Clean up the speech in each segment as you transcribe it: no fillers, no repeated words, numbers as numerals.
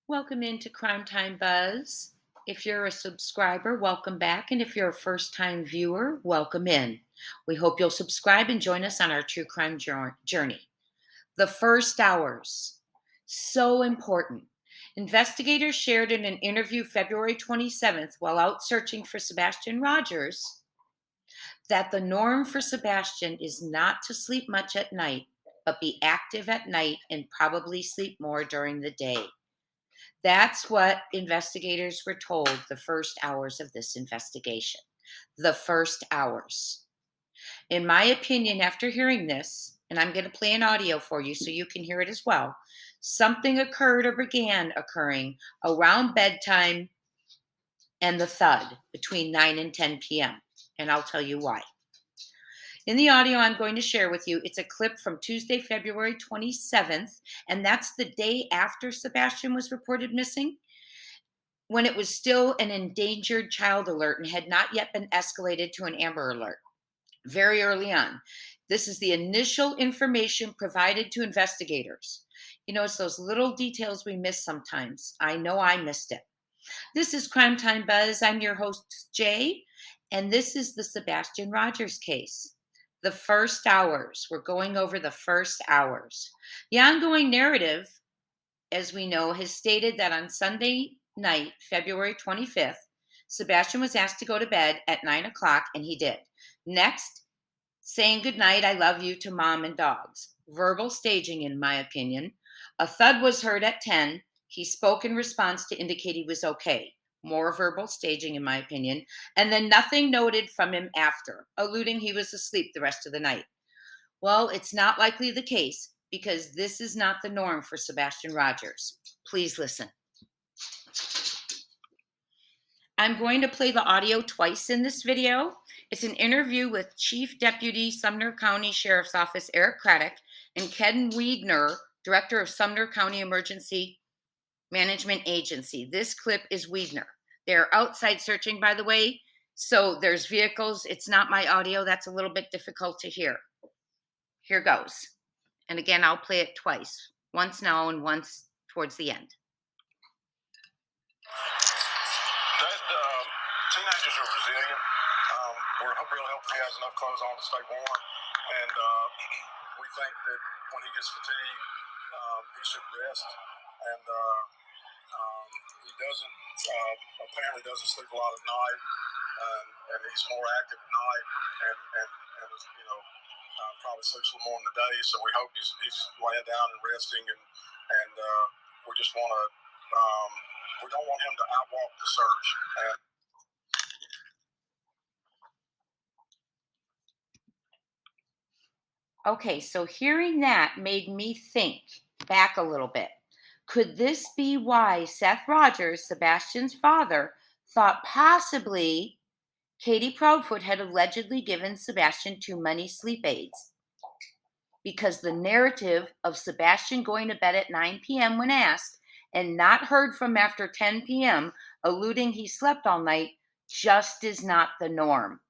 Welcome into Crime Time Buzz. If you're a subscriber, welcome back. And if you're a first time viewer, welcome in. We hope you'll subscribe and join us on our true crime journey. The first hours, so important. Investigators shared in an interview February 27th while out searching for Sebastian Rogers that the norm for Sebastian is not to sleep much at night, but be active at night and probably sleep more during the day. That's what investigators were told the first hours of this investigation. The first hours. In my opinion, after hearing this, and I'm going to play an audio for you so you can hear it as well, something occurred or began occurring around bedtime and the thud between 9 and 10 p.m. And I'll tell you why. In the audio I'm going to share with you, it's a clip from Tuesday, February 27th, and that's the day after Sebastian was reported missing, when it was still an endangered child alert and had not yet been escalated to an Amber Alert. Very early on. This is the initial information provided to investigators. You know, it's those little details we miss sometimes. I know I missed it. This is Crime Time Buzz. I'm your host, Jay, and this is the Sebastian Rogers case. The first hours. We're going over the first hours. The ongoing narrative, as we know, has stated that on Sunday night, February 25th, Sebastian was asked to go to bed at 9 o'clock, and he did. Next, saying goodnight, I love you to mom and dogs. Verbal staging, in my opinion. A thud was heard at 10. He spoke in response to indicate he was okay. More verbal staging, in my opinion. And then nothing noted from him after, alluding he was asleep the rest of the night. Well, it's not likely the case because this is not the norm for Sebastian Rogers. Please listen. I'm going to play the audio twice in this video. It's an interview with Chief Deputy Sumner County Sheriff's Office Eric Craddock and Ken Wiedner, Director of Sumner County Emergency Management Agency. This clip is Wiedner. They're outside searching, by the way, so there's vehicles. It's not my audio. That's a little bit difficult to hear. Here goes. And again, I'll play it twice, once now and once towards the end. Teenagers are resilient. We're really hoping he has enough clothes on to stay warm. And we think that when he gets fatigued, he should rest. And he doesn't, apparently doesn't sleep a lot at night. And he's more active at night. And probably sleeps a little more in the day. So we hope he's laying down and resting. And we just want to, we don't want him to outwalk the search. Okay, so hearing that made me think back a little bit. Could this be why Seth Rogers, Sebastian's father, thought possibly Katie Proudfoot had allegedly given Sebastian too many sleep aids? Because the narrative of Sebastian going to bed at 9 p.m. when asked and not heard from after 10 p.m., alluding he slept all night, just is not the norm.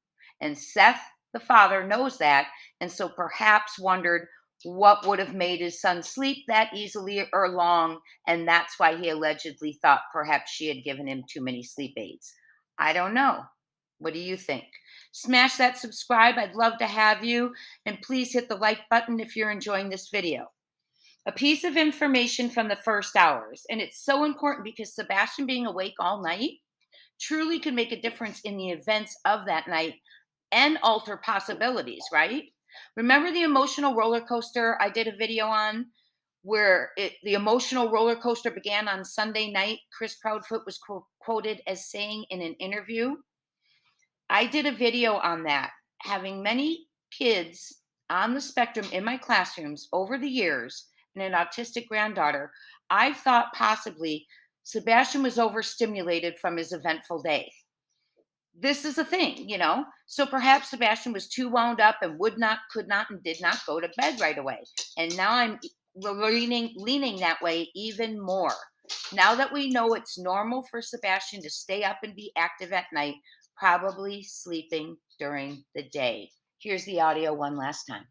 And Seth, the father, knows that, and so perhaps wondered what would have made his son sleep that easily or long, and that's why he allegedly thought perhaps she had given him too many sleep aids. I don't know. What do you think? Smash that subscribe. I'd love to have you. And please hit the like button if you're enjoying this video. A piece of information from the first hours. And it's so important because Sebastian being awake all night truly could make a difference in the events of that night and alter possibilities, right? Remember the emotional roller coaster I did a video on where the emotional roller coaster began on Sunday night? Chris Proudfoot was quoted as saying in an interview. I did a video on that, having many kids on the spectrum in my classrooms over the years and an autistic granddaughter. I thought possibly Sebastian was overstimulated from his eventful day. This is a thing, you know. So perhaps Sebastian was too wound up and would not, could not, and did not go to bed right away. And now I'm leaning that way even more. Now that we know it's normal for Sebastian to stay up and be active at night, probably sleeping during the day. Here's the audio one last time.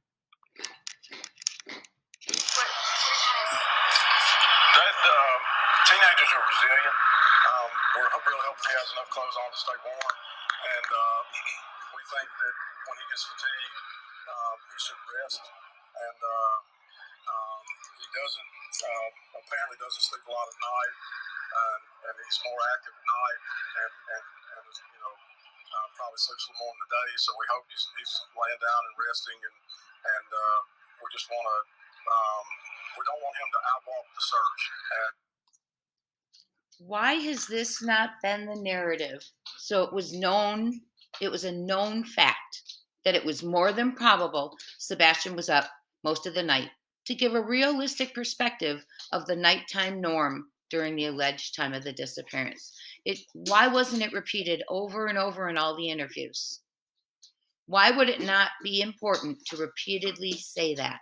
They Teenagers are resilient. We're really hoping he has enough clothes on to stay warm, and we think that when he gets fatigued, he should rest. And he doesn't apparently doesn't sleep a lot at night, and he's more active at night, and probably sleeps a little more in the day. So we hope he's laying down and resting, and we just want to. We don't want him to outwalk the search. And Why has this not been the narrative? So it was a known fact that it was more than probable Sebastian was up most of the night to give a realistic perspective of the nighttime norm during the alleged time of the disappearance. Why wasn't it repeated over and over in all the interviews? Why would it not be important to repeatedly say that?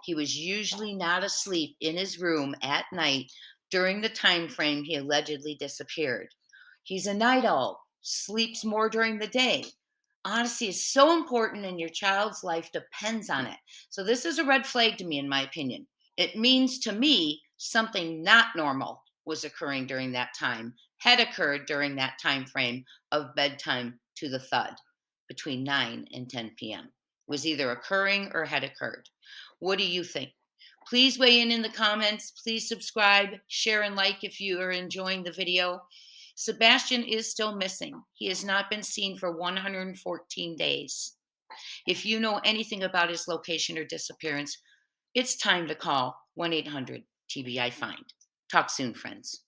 He was usually not asleep in his room at night during the time frame he allegedly disappeared. He's a night owl, sleeps more during the day. Honesty is so important and your child's life depends on it. So this is a red flag to me in my opinion. It means to me something not normal was occurring during that time, had occurred during that time frame of bedtime to the thud between 9 and 10 p.m. Was either occurring or had occurred. What do you think? Please weigh in the comments. Please subscribe, share, and like if you are enjoying the video. Sebastian is still missing. He has not been seen for 114 days. If you know anything about his location or disappearance, it's time to call 1-800-TBI-FIND. Talk soon, friends.